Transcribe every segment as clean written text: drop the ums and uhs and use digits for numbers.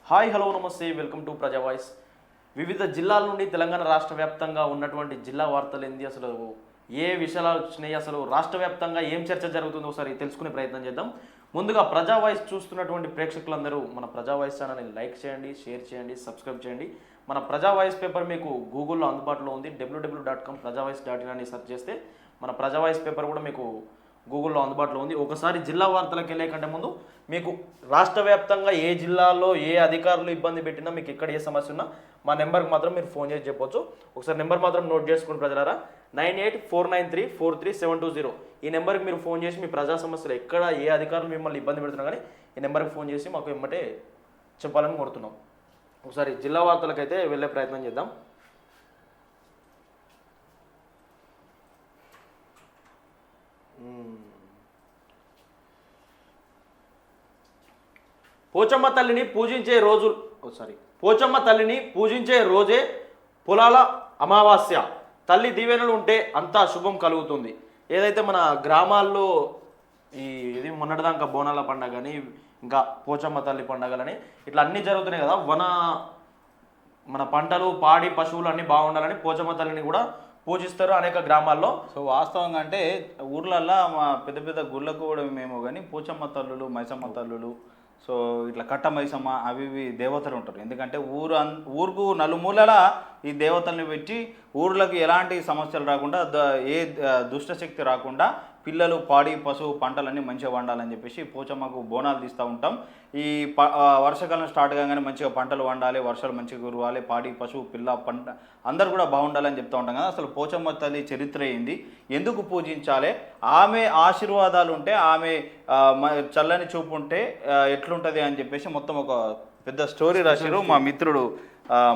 Hi hello నమస్తే welcome to ప్రజా voice. వివిధ జిల్లాల నుండి తెలంగాణ రాష్ట్ర వ్యాప్తంగా ఉన్నటువంటి జిల్లా వార్తలు ఏంది, అసలు ఏ విషయాలు వచ్చినాయి, అసలు రాష్ట్ర వ్యాప్తంగా ఏం చర్చ జరుగుతుందో ఒకసారి తెలుసుకునే ప్రయత్నం చేద్దాం. ముందుగా ప్రజా వాయిస్ చూస్తున్నటువంటి ప్రేక్షకులందరూ మన ప్రజా వాయిస్ ఛానల్ని లైక్ చేయండి, షేర్ చేయండి, సబ్స్క్రైబ్ చేయండి. మన ప్రజా వాయిస్ పేపర్ మీకు గూగుల్లో అందుబాటులో ఉంది. www.prajavoice.in అని సెర్చ్ చేస్తే మన ప్రజా వాయిస్ పేపర్ కూడా మీకు గూగుల్లో అందుబాటులో ఉంది. ఒకసారి జిల్లా వార్తలకు వెళ్ళే కంటే ముందు మీకు రాష్ట్ర వ్యాప్తంగా ఏ జిల్లాలో ఏ అధికారులు ఇబ్బంది పెట్టినా, మీకు ఎక్కడ ఏ సమస్య ఉన్నా మా నెంబర్కి మాత్రం మీరు ఫోన్ చేసి చెప్పొచ్చు. ఒకసారి నెంబర్ మాత్రం నోట్ చేసుకోండి ప్రజలారా, 9849343720. ఈ నెంబర్కి మీరు ఫోన్ చేసి మీ ప్రజా సమస్యలు ఎక్కడ ఏ అధికారులు మిమ్మల్ని ఇబ్బంది పెడుతున్నా కానీ ఈ నెంబర్కి ఫోన్ చేసి మాకు వెంబటే చెప్పాలని కోరుతున్నాం. ఒకసారి జిల్లా వార్తలకైతే వెళ్ళే ప్రయత్నం చేద్దాం. పోచమ్మ తల్లిని పూజించే రోజే పొలాల అమావాస్య. తల్లి దీవెనలు ఉంటే అంతా శుభం కలుగుతుంది. ఏదైతే మన గ్రామాల్లో ఇది మొన్నటిదాకా బోనాల పండుగ అని, ఇంకా పోచమ్మ తల్లి పండుగలని ఇట్లా అన్నీ జరుగుతున్నాయి కదా. మన పంటలు పాడి పశువులు అన్నీ బాగుండాలని పోచమ్మ తల్లిని కూడా పూజిస్తారు అనేక గ్రామాల్లో. సో వాస్తవంగా అంటే ఊర్లల్లో మా పెద్ద పెద్ద గుళ్ళకు కూడా మేము కానీ పోచమ్మ తల్లులు, మైసమ్మ తల్లులు, సో ఇట్లా కట్ట మైసమ్మ అవి ఇవి దేవతలు ఉంటారు. ఎందుకంటే ఊరుకు నలుమూలల ఈ దేవతల్ని పెట్టి ఊర్లకు ఎలాంటి సమస్యలు రాకుండా, ఏ దుష్టశక్తి రాకుండా పిల్లలు పాడి పశువు పంటలన్నీ మంచిగా వండాలని చెప్పేసి పోచమ్మకు బోనాలు తీస్తూ ఉంటాం. ఈ వర్షాకాలం స్టార్ట్ కాగానే మంచిగా పంటలు వండాలి, వర్షాలు మంచిగా కురవాలి, పాడి పశువు పిల్ల పంట అందరు కూడా బాగుండాలని చెప్తూ ఉంటాం కదా. అసలు పోచమ్మ తల్లి చరిత్ర ఏంది, ఎందుకు పూజించాలి, ఆమె ఆశీర్వాదాలు ఉంటే, ఆమె చల్లని చూపు ఉంటే ఎట్లుంటుంది అని చెప్పేసి మొత్తం ఒక పెద్ద స్టోరీ రాశారు మా మిత్రుడు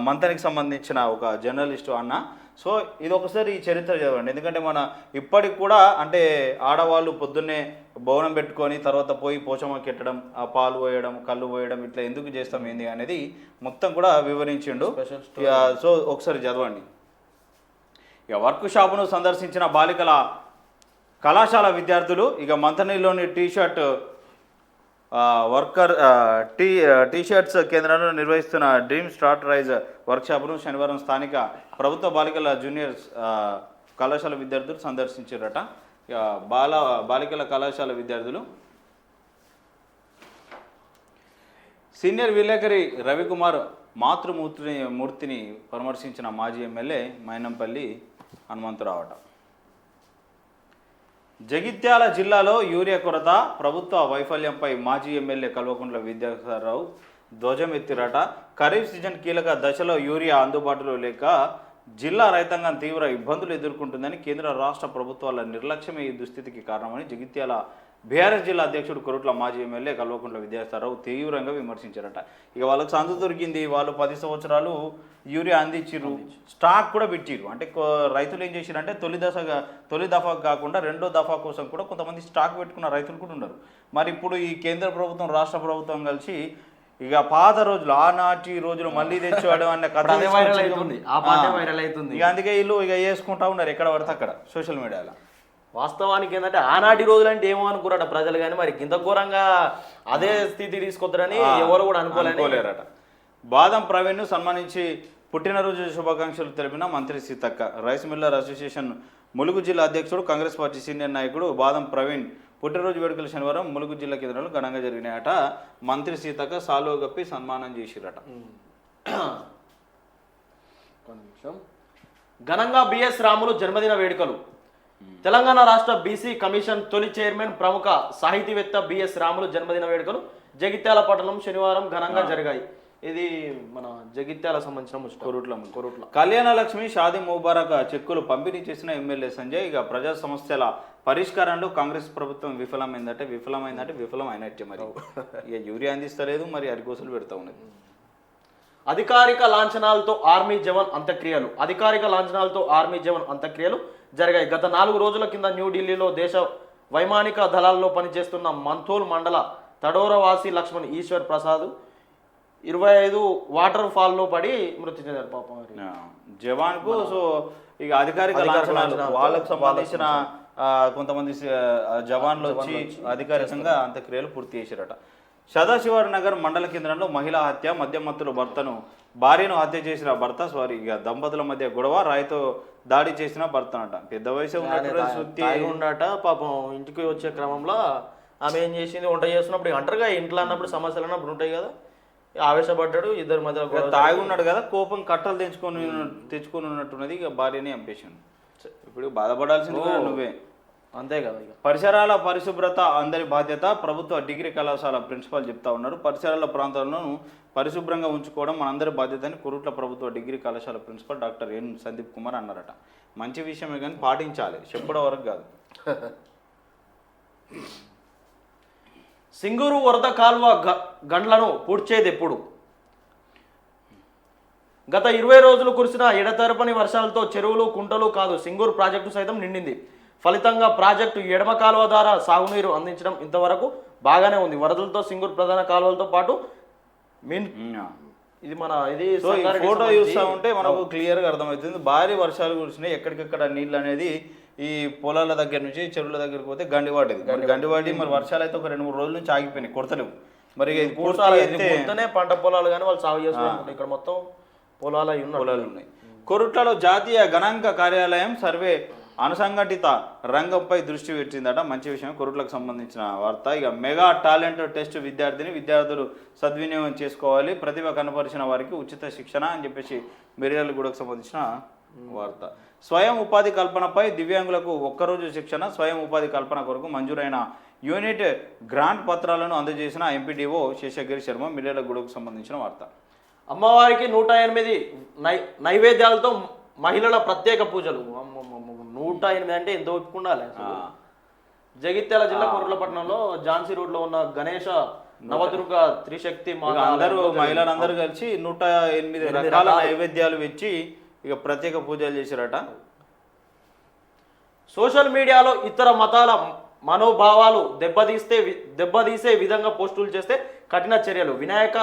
మంతనికి సంబంధించిన ఒక జర్నలిస్టు అన్న. సో ఇది ఒకసారి ఈ చరిత్ర చదవండి. ఎందుకంటే మన ఇప్పటికి కూడా అంటే ఆడవాళ్ళు పొద్దున్నే భవనం పెట్టుకొని తర్వాత పోయి పోచమ్మకి ఎట్టడం, ఆ పాలు పోయడం, కళ్ళు పోయడం, ఇట్లా ఎందుకు చేస్తాం ఏంది అనేది మొత్తం కూడా వివరించిండు. సో ఒకసారి చదవండి. ఇక వర్క్ షాపును సందర్శించిన బాలికల కళాశాల విద్యార్థులు ఇక మంతనిలోని టీషర్ట్ టీషర్ట్స్ కేంద్రంలో నిర్వహిస్తున్న డ్రీమ్ స్టార్ట్ రైజ్ వర్క్షాప్ను శనివారం స్థానిక ప్రభుత్వ బాలికల జూనియర్ కళాశాల విద్యార్థులు సందర్శించారట. బాలికల కళాశాల విద్యార్థులు సీనియర్ విలేకరి రవికుమార్ మాతృమూర్తిని పరామర్శించిన మాజీ ఎమ్మెల్యే మైనంపల్లి హనుమంతరావుట. జగిత్యాల జిల్లాలో యూరియా కొరత, ప్రభుత్వ వైఫల్యంపై మాజీ ఎమ్మెల్యే కల్వకుంట్ల విద్యాసాగరరావు ధ్వజమెత్తిరట. ఖరీఫ్ సీజన్ కీలక దశలో యూరియా అందుబాటులో లేక జిల్లా రైతాంగం తీవ్ర ఇబ్బందులు ఎదుర్కొంటుందని, కేంద్ర రాష్ట్ర ప్రభుత్వాల నిర్లక్ష్యమే ఈ దుస్థితికి కారణమని జగిత్యాల బీఆర్ఎస్ జిల్లా అధ్యక్షుడు కొరుట్ల మాజీ ఎమ్మెల్యే కల్వకుంట్ల విద్యాసాగరరావు తీవ్రంగా విమర్శించారట. ఇక వాళ్ళకి సందు దొరికింది, వాళ్ళు 10 సంవత్సరాలు యూరియా అందించిర్రు, స్టాక్ కూడా పెట్టిర్రు. అంటే రైతులు ఏం చేసిరంటే తొలి దఫా కాకుండా రెండో దఫా కోసం కూడా కొంతమంది స్టాక్ పెట్టుకున్న రైతులు కూడా ఉన్నారు. మరి ఇప్పుడు ఈ కేంద్ర ప్రభుత్వం రాష్ట్ర ప్రభుత్వం కలిసి ఇక పాత రోజులు, ఆనాటి రోజులు మళ్ళీ తెచ్చేవాడు అన్న కథ ఇక అందుకే వీళ్ళు ఇక వేసుకుంటా ఉన్నారు ఎక్కడ పడితే అక్కడ సోషల్ మీడియాలో. వాస్తవానికి ఏంటంటే ఆనాటి రోజులు అంటే ఏమో అనుకున్నారట ప్రజలు, కానీ మరి ఇంత ఘోరంగా అదే స్థితి తీసుకొస్తారని ఎవరు కూడా అనుకోలేరట. బాదం ప్రవీణ్ను సన్మానించి పుట్టినరోజు శుభాకాంక్షలు తెలిపిన మంత్రి Seethakka. Rice Miller association Mulugu జిల్లా అధ్యక్షుడు, కాంగ్రెస్ పార్టీ సీనియర్ నాయకుడు బాదం ప్రవీణ్ పుట్టినరోజు వేడుకలు శనివారం ములుగు జిల్లా కేంద్రంలో ఘనంగా జరిగినాయట. మంత్రి సీతక్క సాలువ గప్పి సన్మానం చేసిరట. ఘనంగా బిఎస్ రాములు జన్మదిన వేడుకలు. తెలంగాణ రాష్ట్ర బీసీ కమిషన్ తొలి చైర్మన్, ప్రముఖ సాహితీవేత్త బిఎస్ రాములు జన్మదిన వేడుకలు జగిత్యాల పట్టణం శనివారం ఘనంగా జరిగాయి. ఇది మన జగిత్యాల సంబంధించిన కొరుట్ల కళ్యాణ లక్ష్మి షాదీ ముబారక్ చెక్కులు పంపిణీ చేసిన ఎమ్మెల్యే సంజయ్. ఇక ప్రజా సమస్యల పరిష్కారంలో కాంగ్రెస్ ప్రభుత్వం విఫలమైనట్టే. మరి ఇక యూరియా అందిస్తలేదు, మరి అరికోసలు పెడతా ఉన్నది. అధికారిక లాంఛనాలతో ఆర్మీ జవాన్ అంత్యక్రియలు జరిగాయి. గత 4 రోజుల కింద న్యూఢిల్లీలో దేశ వైమానిక దళాల్లో పనిచేస్తున్న మంథోల్ మండల తడోరవాసి లక్ష్మణ్ ఈశ్వర్ ప్రసాద్ 25 వాటర్ ఫాల్లో పడి మృతి చెందారు పాపం జవాన్కు. సో ఇక అధికారిక వాళ్ళకు సంబంధించిన కొంతమంది జవాన్లు వచ్చి అధికారికంగా అంత్యక్రియలు పూర్తి చేశారట. సదాశివనగర్ మండల కేంద్రంలో మహిళా హత్య, మద్యమత్తులో భార్యను హత్య చేసిన భర్త ఇక దంపతుల మధ్య గొడవ, రాయితో దాడి చేసిన భర్త అంట. పెద్ద వయసు ఉండట పాపం. ఇంటికి వచ్చే క్రమంలో ఆమె ఏం చేసింది, వంట చేస్తున్నప్పుడు అంటారుగా ఇంట్లో అన్నప్పుడు సమస్యలు అన్నప్పుడు ఉంటాయి కదా, ఆవేశపడ్డాడు, ఇద్దరి మధ్య తాగి ఉన్నాడు కదా, కోపం కట్టలు తెచ్చుకొని ఉన్నట్టున్నది, ఇక భార్యని చంపేసాను. ఇప్పుడు బాధపడాల్సింది కూడా నువ్వే, అంతే కదా. ఇక పరిసరాల పరిశుభ్రత అందరి బాధ్యత, ప్రభుత్వ డిగ్రీ కళాశాల ప్రిన్సిపాల్ చెప్తా ఉన్నారు. పరిసరాల ప్రాంతాలను పరిశుభ్రంగా ఉంచుకోవడం మనందరి బాధ్యత అని కురుట్ల ప్రభుత్వ డిగ్రీ కళాశాల principal doctor N Sandeep Kumar అన్నారట. మంచి విషయమే కానీ పాటించాలి, చెప్పడం వరకు కాదు. సింగూరు వరద కాల్వ గండ్లను పూడ్చేది ఎప్పుడు? గత 20 రోజులు కురిసిన ఎడతెరపని వర్షాలతో చెరువులు, కుంటలు కాదు సింగూరు ప్రాజెక్టు సైతం నిండింది. ఫలితంగా ప్రాజెక్టు ఎడమ కాలువ ద్వారా సాగునీరు అందించడం ఇంతవరకు బాగానే ఉంది. వరదలతో సింగూరు ప్రధాన కాలువలతో పాటు ఇది ఫోటో చూస్తూ ఉంటే మనకు క్లియర్గా అర్థమవుతుంది. భారీ వర్షాలు కురిసినాయి, ఎక్కడికెక్కడ నీళ్ళు అనేది ఈ పొలాల దగ్గర నుంచి చెరువుల దగ్గరికి పోతే గండివాడేది. గండివాడి మరి వర్షాలు అయితే ఒక 2-3 రోజుల నుంచి ఆగిపోయినాయి, కొడతలేవు. మరి పంట పొలాలు కానీ వాళ్ళు సాగు చేసుకుంటారు. ఇక్కడ మొత్తం పొలాలు ఉన్నాయి. కొరుట్లలో జాతీయ గణాంక కార్యాలయం సర్వే అనుసంఘటిత రంగంపై దృష్టి పెట్టిందట. మంచి విషయం, కొరుట్లకు సంబంధించిన వార్త. ఇక మెగా టాలెంట్ టెస్ట్ విద్యార్థులు సద్వినియోగం చేసుకోవాలి, ప్రతిభ కనపరిచిన వారికి ఉచిత శిక్షణ అని చెప్పేసి మిర్యాలగూడకు సంబంధించిన వార్త. స్వయం ఉపాధి కల్పనపై దివ్యాంగులకు ఒక్కరోజు శిక్షణ, స్వయం ఉపాధి కల్పన కొరకు మంజూరైన యూనిట్ గ్రాంట్ పత్రాలను అందజేసిన ఎంపీడీఓ శేషగిరి శర్మ, మిర్యాలగూడకు సంబంధించిన వార్త. అమ్మవారికి 108 నైవేద్యాలతో మహిళల ప్రత్యేక పూజలు. 108 అంటే ఎంత ఒప్పుకుండాలి. జగిత్యాల జిల్లా కొర్రలపట్నంలో ఝాన్సీ రోడ్ లో ఉన్న గణేష నవదుర్గ త్రిశక్తి మహిళలందరూ కలిసి 108 రకాల నైవేద్యాలు వెచ్చి ఇక ప్రత్యేక పూజలు చేశారట. సోషల్ మీడియాలో ఇతర మతాల మనోభావాలు దెబ్బతీసే విధంగా పోస్టులు చేస్తే కఠిన చర్యలు. వినాయక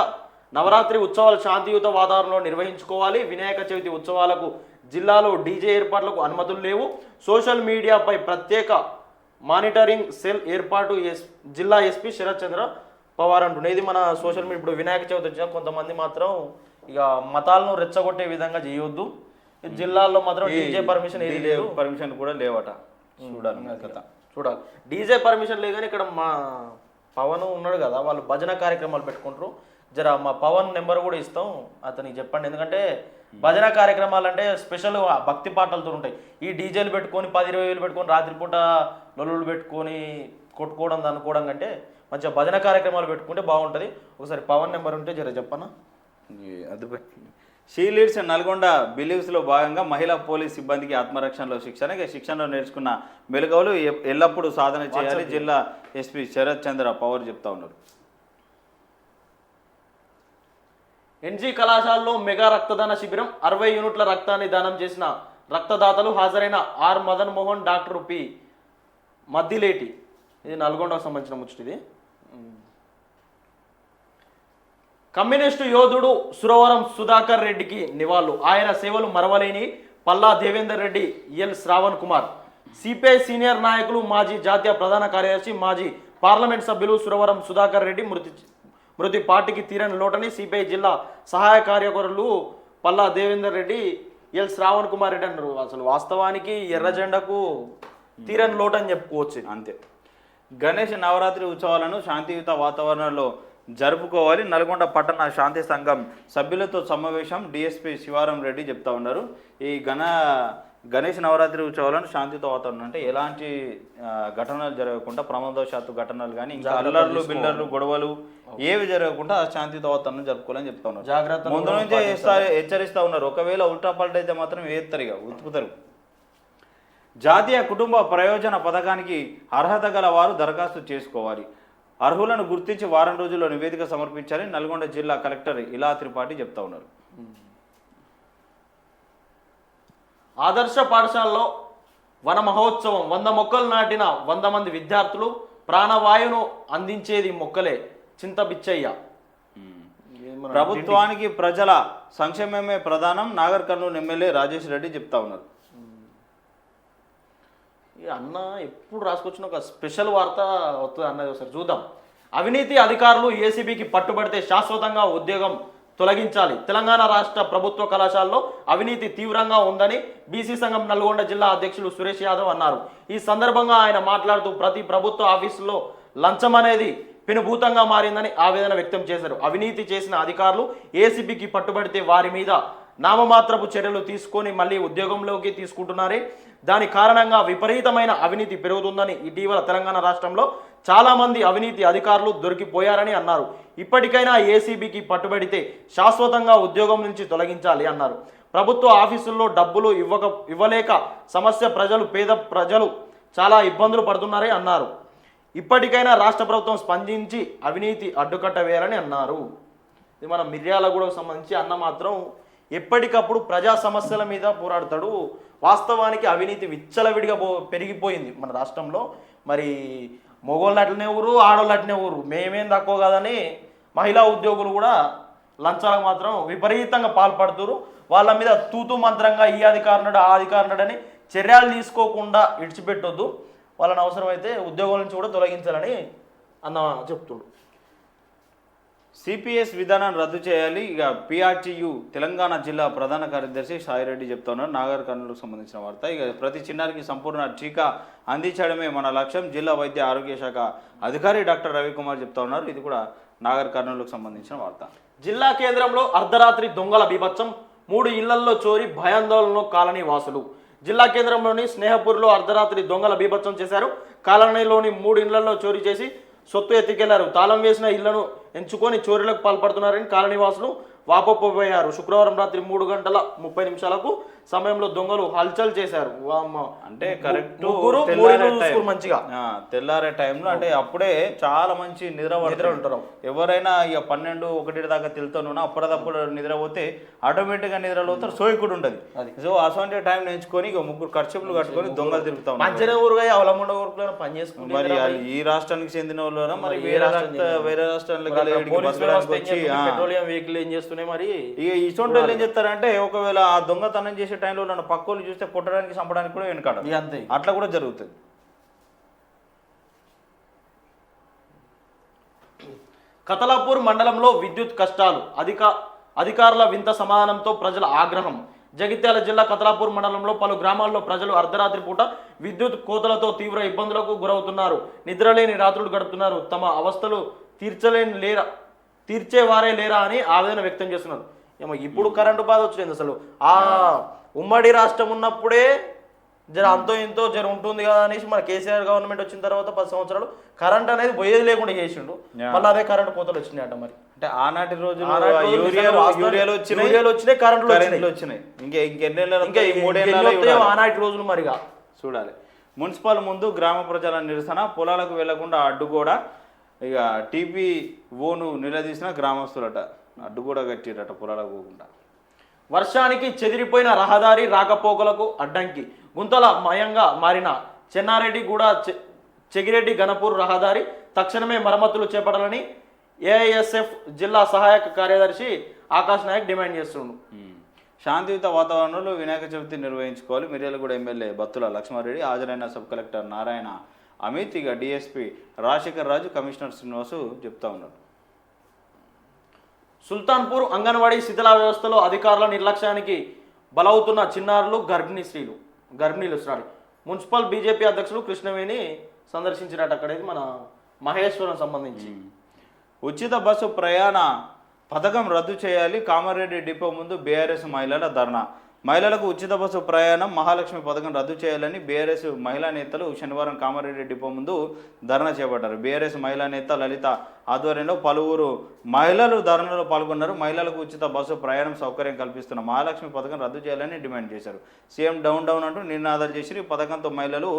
నవరాత్రి ఉత్సవాలు శాంతియుత వాతావరణంలో నిర్వహించుకోవాలి. వినాయక చవితి ఉత్సవాలకు జిల్లాలో డీజే ఏర్పాట్లకు అనుమతులు లేవు. సోషల్ మీడియాపై ప్రత్యేక మానిటరింగ్ సెల్ ఏర్పాటు జిల్లా ఎస్పీ శరత్ చంద్ర పవార్ అంటున్నాయి. ఇది మన సోషల్ మీడియా. ఇప్పుడు వినాయక చవితి వచ్చిన కొంతమంది మాత్రం ఇక మతాలను రెచ్చగొట్టే విధంగా చేయొద్దు. జిల్లాల్లో మాత్రం డీజే పర్మిషన్ కూడా లేవట. చూడాలి డీజే పర్మిషన్ లేదు. కానీ ఇక్కడ మా పవన్ ఉన్నాడు కదా, వాళ్ళు భజన కార్యక్రమాలు పెట్టుకుంటారు. జర మా పవన్ నెంబర్ కూడా ఇస్తాం, అతనికి చెప్పండి. ఎందుకంటే భజన కార్యక్రమాలు అంటే స్పెషల్ భక్తి పాటలతో ఉంటాయి. ఈ డీజేలు పెట్టుకొని 10-20 వేలు పెట్టుకొని రాత్రిపూట లొల్లులు పెట్టుకొని కొట్టుకోవడం అనుకోవడం కంటే మంచిగా భజన కార్యక్రమాలు పెట్టుకుంటే బాగుంటుంది. ఒకసారి పవన్ నెంబర్ ఉంటే జర చెప్పనా. అది షీ లీడ్స్ నల్గొండ బిలీవ్స్లో భాగంగా మహిళా పోలీస్ సిబ్బందికి ఆత్మరక్షణలో శిక్షణలో నేర్చుకున్న మెలకువలు ఎల్లప్పుడూ సాధన చేయాలి జిల్లా ఎస్పీ శరత్ చంద్ర పవార్ చెప్తా ఉన్నారు. ఎన్జీ కళాశాలలో మెగా రక్తదాన శిబిరం. 60 యూనిట్ల రక్తాన్ని దానం చేసిన రక్తదాతలు హాజరైన R Madan Mohan, doctor P Maddileti. ఇది నల్గొండకు సంబంధించిన ముచ్చటిది. కమ్యూనిస్టు యోధుడు సురవరం సుధాకర్ రెడ్డికి నివాళులు. ఆయన సేవలు మరవలేని Palla Devender Reddy, L Shravan Kumar. CPI senior నాయకులు, మాజీ జాతీయ ప్రధాన కార్యదర్శి, మాజీ పార్లమెంట్ సభ్యులు సురవరం సుధాకర్ రెడ్డి మృతి పార్టీకి తీరని లోటని సిపిఐ జిల్లా సహాయ కార్యకర్తలు పల్లా దేవేందర్ రెడ్డి, ఎల్ శ్రావణ్ కుమార్ రెడ్డి అన్నారు. అసలు వాస్తవానికి ఎర్ర జెండాకు తీరని లోటని చెప్పుకోవచ్చు. అంతే. గణేష్ నవరాత్రి ఉత్సవాలను శాంతియుత వాతావరణంలో జరుపుకోవాలి. నల్గొండ పట్టణ శాంతి సంఘం సభ్యులతో సమావేశం. డిఎస్పీ శివారం రెడ్డి చెప్తా ఉన్నారు. ఈ గణేష్ నవరాత్రి ఉత్సవాలను శాంతియుత వాతావరణం అంటే ఎలాంటి ఘటనలు జరగకుండా, ప్రమాదవశాత్తు ఘటనలు కానీ ఇంకా అల్లర్లు బిల్లర్లు గొడవలు ఏవి జరగకుండా శాంతియుత వాతావరణం జరుపుకోవాలని చెప్తా ఉన్నారు. జాగ్రత్త ముందు నుంచే హెచ్చరిస్తూ ఉన్నారు. ఒకవేళ ఉల్టా పల్టా అయితే మాత్రం వేస్తారు, ఇక ఉతుకుతారు. జాతీయ కుటుంబ ప్రయోజన పథకానికి అర్హత గల వారు దరఖాస్తు చేసుకోవాలి. అర్హులను గుర్తించి వారం రోజుల్లో నివేదిక సమర్పించాలని నల్గొండ జిల్లా కలెక్టర్ ఇలా త్రిపాఠి చెప్తా ఉన్నారు. ఆదర్శ పాఠశాలలో వన మహోత్సవం. 100 మొక్కలు నాటిన 100 మంది విద్యార్థులు. ప్రాణవాయువును అందించేది మొక్కలే. చింతబిచ్చయ్య. ప్రభుత్వానికి ప్రజల సంక్షేమమే ప్రధానం. నాగర్ కర్నూలు ఎమ్మెల్యే రాజేష్ రెడ్డి చెప్తా ఉన్నారు. అన్న ఎప్పుడు రాసుకొచ్చిన ఒక స్పెషల్ వార్త వస్తుంది అన్నది ఒకసారి చూద్దాం. అవినీతి అధికారులు ఏసీబీకి పట్టుబడితే శాశ్వతంగా ఉద్యోగం తొలగించాలి. తెలంగాణ రాష్ట్ర ప్రభుత్వ కళాశాలలో అవినీతి తీవ్రంగా ఉందని బీసీ సంఘం నల్గొండ జిల్లా అధ్యక్షులు సురేష్ యాదవ్ అన్నారు. ఈ సందర్భంగా ఆయన మాట్లాడుతూ ప్రతి ప్రభుత్వ ఆఫీసులో లంచం అనేది పెనుభూతంగా మారిందని ఆవేదన వ్యక్తం చేశారు. అవినీతి చేసిన అధికారులు ఏసీబీకి పట్టుబడితే వారి మీద నామమాత్రపు చర్యలు తీసుకొని మళ్ళీ ఉద్యోగంలోకి తీసుకుంటున్నారే. దాని కారణంగా విపరీతమైన అవినీతి పెరుగుతుందని ఇటీవల తెలంగాణ రాష్ట్రంలో చాలామంది అవినీతి అధికారులు దొరికిపోయారని అన్నారు. ఇప్పటికైనా ఏసీబీకి పట్టుబడితే శాశ్వతంగా ఉద్యోగం నుంచి తొలగించాలి అన్నారు. ప్రభుత్వ ఆఫీసుల్లో డబ్బులు ఇవ్వలేక పేద ప్రజలు చాలా ఇబ్బందులు పడుతున్నారని అన్నారు. ఇప్పటికైనా రాష్ట్ర ప్రభుత్వం స్పందించి అవినీతి అడ్డుకట్ట వేయాలని అన్నారు. ఇది మన మిర్యాలగూడకు సంబంధించి అన్న మాత్రం ఎప్పటికప్పుడు ప్రజా సమస్యల మీద పోరాడతాడు. వాస్తవానికి అవినీతి విచ్చలవిడిగా పెరిగిపోయింది మన రాష్ట్రంలో. మరి మగోళ్ళు అట్లనే ఊరు, ఆడోళ్ళు అట్లనే ఊరు, మేమేం తక్కువ కాదని మహిళా ఉద్యోగులు కూడా లంచాలకు మాత్రం విపరీతంగా పాల్పడుతున్నారు. వాళ్ళ మీద తూతు మంత్రంగా ఈ అధికారునుడు ఆ అధికారునుడని చర్యలు తీసుకోకుండా ఇడిచిపెట్టొద్దు, వాళ్ళని అవసరమైతే ఉద్యోగం నుంచి కూడా తొలగించాలని అన్న చెప్తుండు. సిపిఎస్ విధానాన్ని రద్దు చేయాలి. ఇక పిఆర్టీయు తెలంగాణ జిల్లా ప్రధాన కార్యదర్శి సాయిరెడ్డి చెప్తా ఉన్నారు. నాగర్ కర్నూలుకు సంబంధించిన వార్త. ఇక ప్రతి చిన్నారికి సంపూర్ణ టీకా అందించడమే మన లక్ష్యం జిల్లా వైద్య ఆరోగ్య శాఖ అధికారి డాక్టర్ రవికుమార్ చెప్తా ఉన్నారు. ఇది కూడా నాగర్ కర్నూలుకు సంబంధించిన వార్త. జిల్లా కేంద్రంలో అర్ధరాత్రి దొంగల బీభత్సం, 3 ఇళ్లల్లో చోరీ, భయాందోళనలో కాలనీ వాసులు. జిల్లా కేంద్రంలోని స్నేహపూర్లో అర్ధరాత్రి దొంగల బీభత్సం చేశారు. కాలనీలోని 3 ఇళ్లలో చోరీ చేసి సొత్తు ఎత్తుకెళ్లారు. తాళం వేసిన ఇళ్లను ఎంచుకొని చోరీలకు పాల్పడుతున్నారని కాలనీవాసులు వాపోపోయారు. శుక్రవారం రాత్రి 3:30 సమయంలో దొంగలు హల్చల్ చేశారు. అంటే కరెక్ట్ మంచిగా తెల్లారే టైంలో, అంటే అప్పుడే చాలా మంచి నిద్ర ఉంటారు. ఎవరైనా ఇక 12-1 దాకా తెలుతాను అప్పుడప్పుడు నిద్రపోతే ఆటోమేటిక్గా నిద్రలో అవుతారు, సోయకుడు ఉంటుంది. సో అసలు టైం ఎంచుకొని ఇక 3 ఖర్చులు కట్టుకొని దొంగలు తిరుగుతా ఉన్నారు. మరి ఈ రాష్ట్రానికి చెందిన వాళ్ళు మరి వేరే రాష్ట్రాలకు పెట్రోలియం వెహికల్ ఏం చేస్తున్నాయి మరి. ఇక ఇటువంటి ఏం చెప్తారంటే ఒకవేళ ఆ దొంగతనం చేసే టైంలో నన్ను పక్కోళ్ళు చూస్తే కొట్టడానికి చంపడానికి కూడా వెనకాడ అంతే, అట్లా కూడా జరుగుతుంది. కతలాపూర్ మండలంలో విద్యుత్ కష్టాలు, అధికారుల వింత సమాధానంతో ప్రజల ఆగ్రహం. జగిత్యాల జిల్లా కతలాపూర్ మండలంలో పలు గ్రామాల్లో ప్రజలు అర్ధరాత్రి పూట విద్యుత్ కోతలతో తీవ్ర ఇబ్బందులకు గురవుతున్నారు. నిద్రలేని రాత్రులు గడుపుతున్నారు. తమ అవస్థలు తీర్చేవారే లేరా అని ఆవేదన వ్యక్తం చేస్తున్నారు. ఏమో ఇప్పుడు కరెంటు బాధ వచ్చింది. అసలు ఆ ఉమ్మడి రాష్ట్రం ఉన్నప్పుడే అంతో ఇంతో ఉంటుంది కదా అనేసి మన కేసీఆర్ గవర్నమెంట్ వచ్చిన తర్వాత 10 సంవత్సరాలు కరెంట్ అనేది పోయేది లేకుండా చేసిండు. మళ్ళీ అదే కరెంట్ కోతలు వచ్చినాయట. మరి అంటే ఆనాటి రోజులు యూరియాలు వచ్చినాయి, కరెంట్లు వచ్చినాయి. ఇంకా ఆనాటి రోజులు మరిగా చూడాలి. మున్సిపల్ ముందు గ్రామ ప్రజల నిరసన, పొలాలకు వెళ్లకుండా అడ్డుగోడ. ఇక టీపీఓను నిలదీసిన గ్రామస్తులట, అడ్డుగోడ కట్టిరట పొలాలకు పోకుండా. వర్షానికి చెదిరిపోయిన రహదారి రాకపోకలకు అడ్డంకి, గుంతల మయంగా మారిన చెన్నారెడ్డిగూడ చెగిరెడ్డి గణపూర్ రహదారి తక్షణమే మరమ్మతులు చేపట్టాలని ఏఐఎస్ఎఫ్ జిల్లా సహాయక కార్యదర్శి ఆకాష్ నాయక్ డిమాండ్ చేస్తుండు. శాంతియుత వాతావరణంలో వినాయక చవితి నిర్వహించుకోవాలి. మిర్యాలగూడ ఎమ్మెల్యే బత్తుల లక్ష్మారెడ్డి, హాజరైన సబ్ కలెక్టర్ నారాయణ అమిత్, ఇక డిఎస్పీ రాజశేఖర్ రాజు, కమిషనర్ శ్రీనివాసు చెప్తా ఉన్నారు. సుల్తాన్పూర్ అంగన్వాడీ శిథిలా వ్యవస్థలో అధికారుల నిర్లక్ష్యానికి బలవుతున్న చిన్నారులు, గర్భిణీలు. మున్సిపల్ బీజేపీ అధ్యక్షులు కృష్ణవేణి సందర్శించినట్టు అక్కడైతే మన మహేశ్వరం సంబంధించి ఉచిత బస్సు ప్రయాణ పథకం రద్దు చేయాలి. కామారెడ్డి డిపో ముందు బీఆర్ఎస్ మహిళల ధర్నా. మహిళలకు ఉచిత బస్సు ప్రయాణం, మహాలక్ష్మి పథకం రద్దు చేయాలని బీఆర్ఎస్ మహిళా నేతలు శనివారం కామారెడ్డి డిపో ముందు ధర్నా చేపట్టారు. బీఆర్ఎస్ మహిళా నేత లలిత ఆధ్వర్యంలో పలువురు మహిళలు ధర్నాలో పాల్గొన్నారు. మహిళలకు ఉచిత బస్సు ప్రయాణం సౌకర్యం కల్పిస్తున్న మహాలక్ష్మి పథకం రద్దు చేయాలని డిమాండ్ చేశారు. సీఎం డౌన్ అంటూ నినాదాలు చేసి ఈ పథకంతో మహిళలు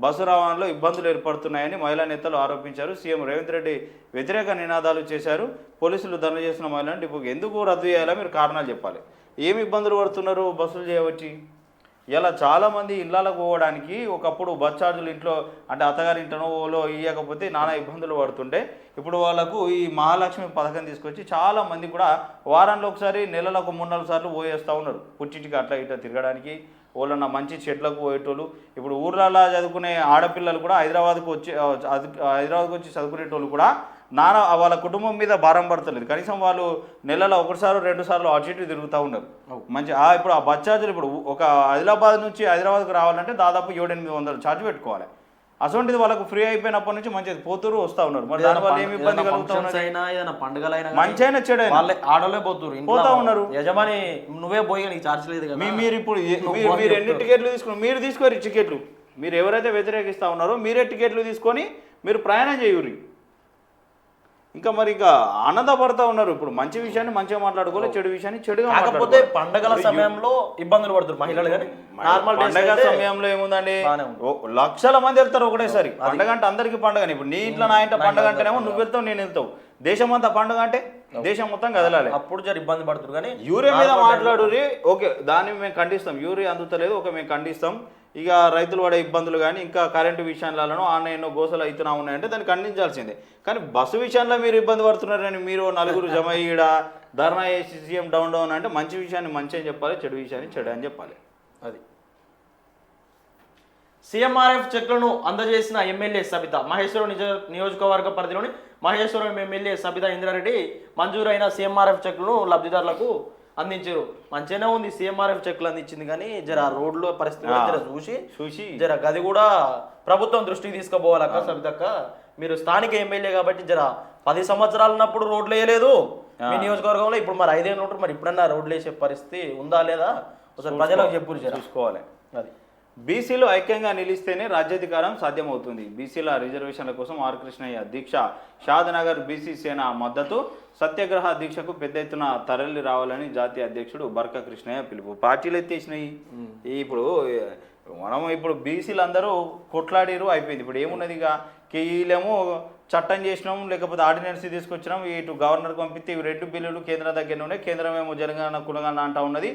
బస్సు రవాణాలో ఇబ్బందులు ఏర్పడుతున్నాయని మహిళా నేతలు ఆరోపించారు. సీఎం రేవంత్ రెడ్డి వ్యతిరేక నినాదాలు చేశారు. పోలీసులు ధర్నా చేస్తున్న మహిళలను డిపోకి ఎందుకు రద్దు చేయాలో మీరు కారణాలు చెప్పాలి. ఏమి ఇబ్బందులు పడుతున్నారు బస్సులు చేయవచ్చి? ఇలా చాలామంది ఇళ్ళకు పోవడానికి ఒకప్పుడు బస్ ఛార్జీలు ఇంట్లో అంటే అత్తగారి ఇంటనోలో ఇవ్వకపోతే నానా ఇబ్బందులు పడుతుంటే ఇప్పుడు వాళ్ళకు ఈ మహాలక్ష్మి పథకం తీసుకొచ్చి చాలామంది కూడా వారాల్లో ఒకసారి, నెలలకు 3-4 సార్లు పోయేస్తూ ఉన్నారు. పుట్టింటికి అట్లా ఇట్లా తిరగడానికి, వాళ్ళన్న మంచి చెట్లకు పోయేటోళ్ళు. ఇప్పుడు ఊర్లలో చదువుకునే ఆడపిల్లలు కూడా హైదరాబాద్కు వచ్చి చదువుకునేటోళ్ళు కూడా నాన్న వాళ్ళ కుటుంబం మీద భారం పడతలేదు. కనీసం వాళ్ళు నెలలో 1-2 సార్లు అటు ఇటు తిరుగుతూ ఉన్నారు. మంచి ఇప్పుడు ఆ బస్ ఛార్జీలు ఇప్పుడు ఒక ఆదిలాబాద్ నుంచి హైదరాబాద్కు రావాలంటే దాదాపు 700-800 ఛార్జ్ పెట్టుకోవాలి. అటువంటిది వాళ్ళకు ఫ్రీ అయిపోయినప్పటి నుంచి మంచిది పోతురు వస్తూ ఉన్నారు. మరి దానివల్ల ఏమి ఇబ్బంది కలుగుతా పండుగలైనా మంచి అయినా చెడు ఆడలే పోతా ఉన్నారు. యజమాని నువ్వే పోయి నీకు ఛార్జ్ లేదు కదా. మీరు ఇప్పుడు మీరు ఎన్ని టికెట్లు తీసుకున్నారు? మీరు తీసుకోరు టికెట్లు. మీరు ఎవరైతే వ్యతిరేకిస్తూ ఉన్నారో మీరే టికెట్లు తీసుకొని మీరు ప్రయాణం చేయుర్రి. ఇంకా మరి ఇంకా ఆనందపడతా ఉన్నారు. ఇప్పుడు మంచి విషయాన్ని మంచిగా మాట్లాడుకోవాలి, చెడు విషయాన్ని చెడుగా. కాకపోతే పండగల సమయంలో ఇబ్బందులు పడుతున్నారు మహిళలు. కానీ నార్మల్ పండగ సమయంలో ఏముందండి, లక్షల మంది వెళ్తారు ఒకటేసారి. పండగ అంటే అందరికీ పండగ. ఇప్పుడు నీ ఇంట్లో నా ఇంట్లో పండగ అంటేనేమో నువ్వు వెళ్తావు, నేను వెళ్తావు. దేశం అంతా పండుగ అంటే దేశం మొత్తం కదలాలి. అప్పుడు జర ఇబ్బంది పడుతున్నారు. కానీ యూరియా మీద మాట్లాడు ఓకే, దాన్ని మేము ఖండిస్తాం. యూరియా అందుతలేదు, ఓకే మేము ఖండిస్తాం. ఇక రైతులు పడే ఇబ్బందులు కానీ ఇంకా కరెంటు విషయాలను ఆన్లైన్లో గోసలు అవుతున్నా ఉన్నాయంటే దాన్ని ఖండించాల్సిందే. కానీ బస్సు విషయంలో మీరు ఇబ్బంది పడుతున్నారని మీరు నలుగురు జమ ఈడ ధర్నా చేసి సీఎం డౌన్ అంటే మంచి విషయాన్ని మంచి అని చెప్పాలి, చెడు విషయాన్ని చెడు అని చెప్పాలి. అది సీఎంఆర్ఎఫ్ చెక్లను అందజేసిన ఎమ్మెల్యే సబిత. మహేశ్వరం నియోజకవర్గ పరిధిలోని మహేశ్వరం ఎమ్మెల్యే సబిత ఇంద్రారెడ్డి మంజూరైన సీఎంఆర్ఎఫ్ చెక్లను లబ్ధిదారులకు అందించారు. మంచిగానే ఉంది సీఎంఆర్ఎఫ్ చెక్లు అందించింది. కానీ జర రోడ్లో పరిస్థితి జర చూసి జర గది కూడా ప్రభుత్వం దృష్టికి తీసుకుపోవాలక్క. సబితక్క మీరు స్థానిక ఎమ్మెల్యే కాబట్టి జర 10 సంవత్సరాలు ఉన్నప్పుడు రోడ్లు వేయలేదు మీ నియోజకవర్గంలో. ఇప్పుడు మరి 5 ఏళ్ళు ఉంటారు, మరి ఇప్పుడన్నా రోడ్లు వేసే పరిస్థితి ఉందా లేదా ఒకసారి ప్రజలకు చెప్పు. చూసుకోవాలి. అది బీసీలు ఐక్యంగా నిలిస్తేనే రాజ్యాధికారం సాధ్యమవుతుంది. బీసీల రిజర్వేషన్ల కోసం ఆర్ కృష్ణయ్య దీక్ష. షాద్నగర్ బీసీ సేన మద్దతు. సత్యాగ్రహ దీక్షకు పెద్ద ఎత్తున తరలి రావాలని జాతీయ అధ్యక్షుడు బర్క కృష్ణయ్య పిలుపు. పార్టీలు ఎత్తేసినాయి. ఇప్పుడు బీసీలు అందరూ కొట్లాడిరు, అయిపోయింది. ఇప్పుడు ఏమున్నది, ఇక వీళ్ళేమో చట్టం చేసినాం, లేకపోతే ఆర్డినెన్స్ తీసుకొచ్చినాం, ఇటు గవర్నర్కి పంపిస్తే ఇవి 2 బిల్లులు కేంద్రం దగ్గర ఉన్నాయి. కేంద్రం ఏమో జనగణన కులగణన అంటూ ఉన్నది.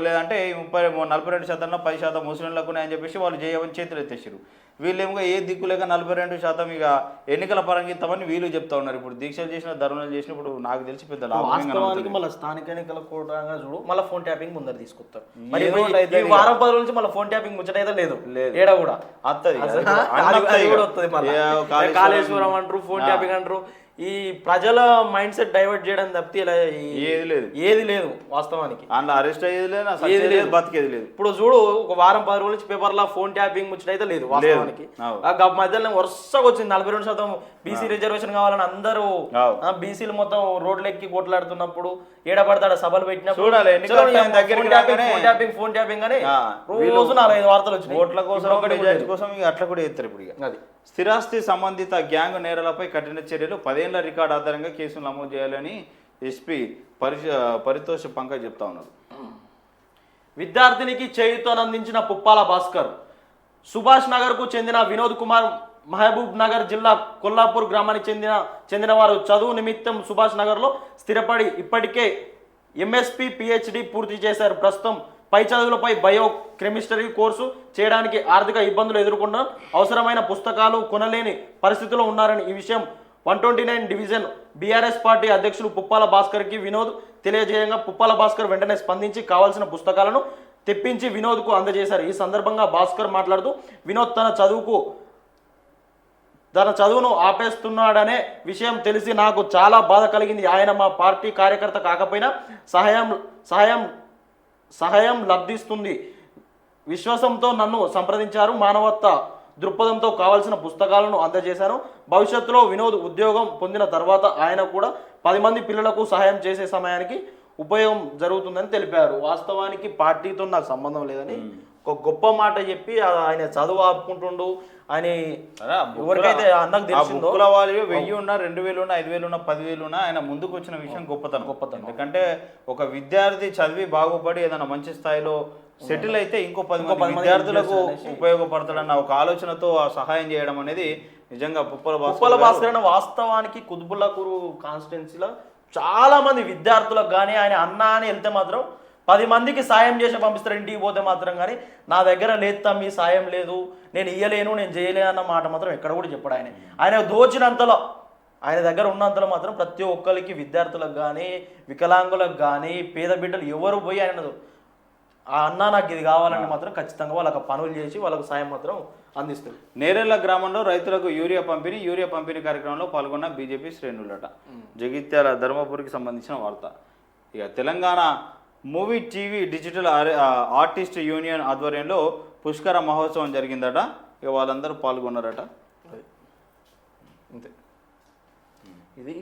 లేదంటే 42% 10% ముస్లింలకు అని చెప్పేసి వాళ్ళు చేయమని చేతులు ఎత్తేసారు. వీళ్ళేమో ఏ దిక్కు లేక 42% ఇక ఎన్నికల పరంగా ఇస్తామని వీళ్ళు చెప్తా ఉన్నారు. ఇప్పుడు దీక్షలు చేసిన ధర్నాలు చేసినప్పుడు నాకు తెలిసి పెద్ద వాస్తవానికి మళ్ళీ స్థానిక ఎన్నికల కూడా చూడు మళ్ళీ ఫోన్ ట్యాపింగ్ ముందర తీసుకొస్తారు. వారం 10 రోజుల నుంచి మళ్ళీ ఫోన్ ట్యాపింగ్ ముచ్చటైతే లేదు ఏడా కూడా వస్తుంది. కాళేశ్వరం అంటారు, ఫోన్ ట్యాపింగ్ అంటారు. ఈ ప్రజల మైండ్ సెట్ డైవర్ట్ చేయడం తప్పితే ఇలా ఏది లేదు వాస్తవానికి. అందులో అరెస్ట్ అయ్యేది లేదు, బతికేది లేదు. ఇప్పుడు చూడు ఒక వారం 10 రోజుల నుంచి పేపర్లో ఫోన్ ట్యాపింగ్ ముచ్చటైతే లేదు వాస్తవానికి. మధ్యలో వరుసగా వచ్చింది 42% బీసీ రిజర్వేషన్ కావాలని అందరూ బీసీలు మొత్తం రోడ్లు ఎక్కి కొట్లాడుతున్నప్పుడు ఏడపడతాడు సభలు పెట్టినప్పుడు ఫోన్ ట్యాపింగ్ అని రోజు 4-5 వార్తలు వచ్చినాయి. ఓట్ల కోసం అట్లా కూడా చేస్తారు. ఇప్పుడు ఇక స్థిరాస్తి సంబంధిత గ్యాంగ్ నేరాలపై కఠిన చర్యలు. 10 ఏళ్ల రికార్డు ఆధారంగా కేసులు నమోదు చేయాలని ఎస్పీ పరితోష పంకజ్ చెప్తా ఉన్నారు. విద్యార్థినికి చేయూతనందించిన పుప్పాల భాస్కర్. సుభాష్ నగర్ కు చెందిన వినోద్ కుమార్ మహబూబ్ నగర్ జిల్లా కొల్లాపూర్ గ్రామానికి చెందిన వారు చదువు నిమిత్తం సుభాష్ నగర్లో స్థిరపడి ఇప్పటికే ఎంఎస్పి పిహెచ్డి పూర్తి చేశారు. ప్రస్తుతం పై చదువులపై బయో కెమిస్ట్రీ కోర్సు చేయడానికి ఆర్థిక ఇబ్బందులు ఎదుర్కొన్న అవసరమైన పుస్తకాలు కొనలేని పరిస్థితిలో ఉన్నారని ఈ విషయం 129 డివిజన్ బీఆర్ఎస్ పార్టీ అధ్యక్షులు పుప్పాల భాస్కర్కి వినోద్ తెలియజేయంగా పుప్పాల భాస్కర్ వెంటనే స్పందించి కావాల్సిన పుస్తకాలను తెప్పించి వినోద్కు అందజేశారు. ఈ సందర్భంగా భాస్కర్ మాట్లాడుతూ వినోద్ తన చదువును ఆపేస్తున్నాడనే విషయం తెలిసి నాకు చాలా బాధ కలిగింది. ఆయన మా పార్టీ కార్యకర్త కాకపోయినా సహాయం లబ్ధిస్తుంది. విశ్వాసంతో నన్ను సంప్రదించారు. మానవత్వ దృక్పథంతో కావాల్సిన పుస్తకాలను అందజేశాను. భవిష్యత్తులో వినోద్ ఉద్యోగం పొందిన తర్వాత ఆయన కూడా 10 మంది పిల్లలకు సహాయం చేసే సమయానికి ఉపయోగం జరుగుతుందని తెలిపారు. వాస్తవానికి పార్టీతో నాకు సంబంధం లేదని ఒక గొప్ప మాట చెప్పి ఆయన చదువు ఆపుకుంటుండు. ఆయన ఎవరికైతే అన్నకు తెలిసిందో 1000 ఉన్నా 2000 ఉన్నా 5000 ఉన్నా 10,000 ఉన్నా ఆయన ముందుకు వచ్చిన విషయం గొప్పతనం. ఎందుకంటే ఒక విద్యార్థి చదివి బాగుపడి ఏదైనా మంచి స్థాయిలో సెటిల్ అయితే ఇంకో 10 మంది విద్యార్థులకు ఉపయోగపడతాడన్న ఒక ఆలోచనతో సహాయం చేయడం అనేది నిజంగా పుప్పల భాస్కర్. వాస్తవానికి కుతుబుల్లాపూర్ కాన్స్టిట్యున్సీలో చాలా మంది విద్యార్థులకు కానీ ఆయన అన్న అని వెళ్తే మాత్రం 10 మందికి సాయం చేసి పంపిస్తారు. ఇంటికి పోతే మాత్రం కానీ నా దగ్గర లేదు మీ సాయం లేదు, నేను ఇయ్యలేను, నేను చేయలేను అన్న మాట మాత్రం ఎక్కడ కూడా చెప్పాడు. ఆయన దోచినంతలో ఆయన దగ్గర ఉన్నంతలో మాత్రం ప్రతి ఒక్కరికి విద్యార్థులకు కానీ వికలాంగులకు కానీ పేద బిడ్డలు ఎవరు పోయి ఆయన ఆ అన్న నాకు ఇది కావాలని మాత్రం ఖచ్చితంగా వాళ్ళకి పనులు చేసి వాళ్ళకు సాయం మాత్రం అందిస్తారు. నేరెళ్ల గ్రామంలో రైతులకు యూరియా పంపిణీ కార్యక్రమంలో పాల్గొన్న బీజేపీ శ్రేణులట. జగిత్యాల ధర్మపురికి సంబంధించిన వార్త. ఇక Telangana movie TV digital artist union ఆధ్వర్యంలో పుష్కర మహోత్సవం జరిగిందట. ఇక వాళ్ళందరూ పాల్గొన్నారట. అంతే. ఇది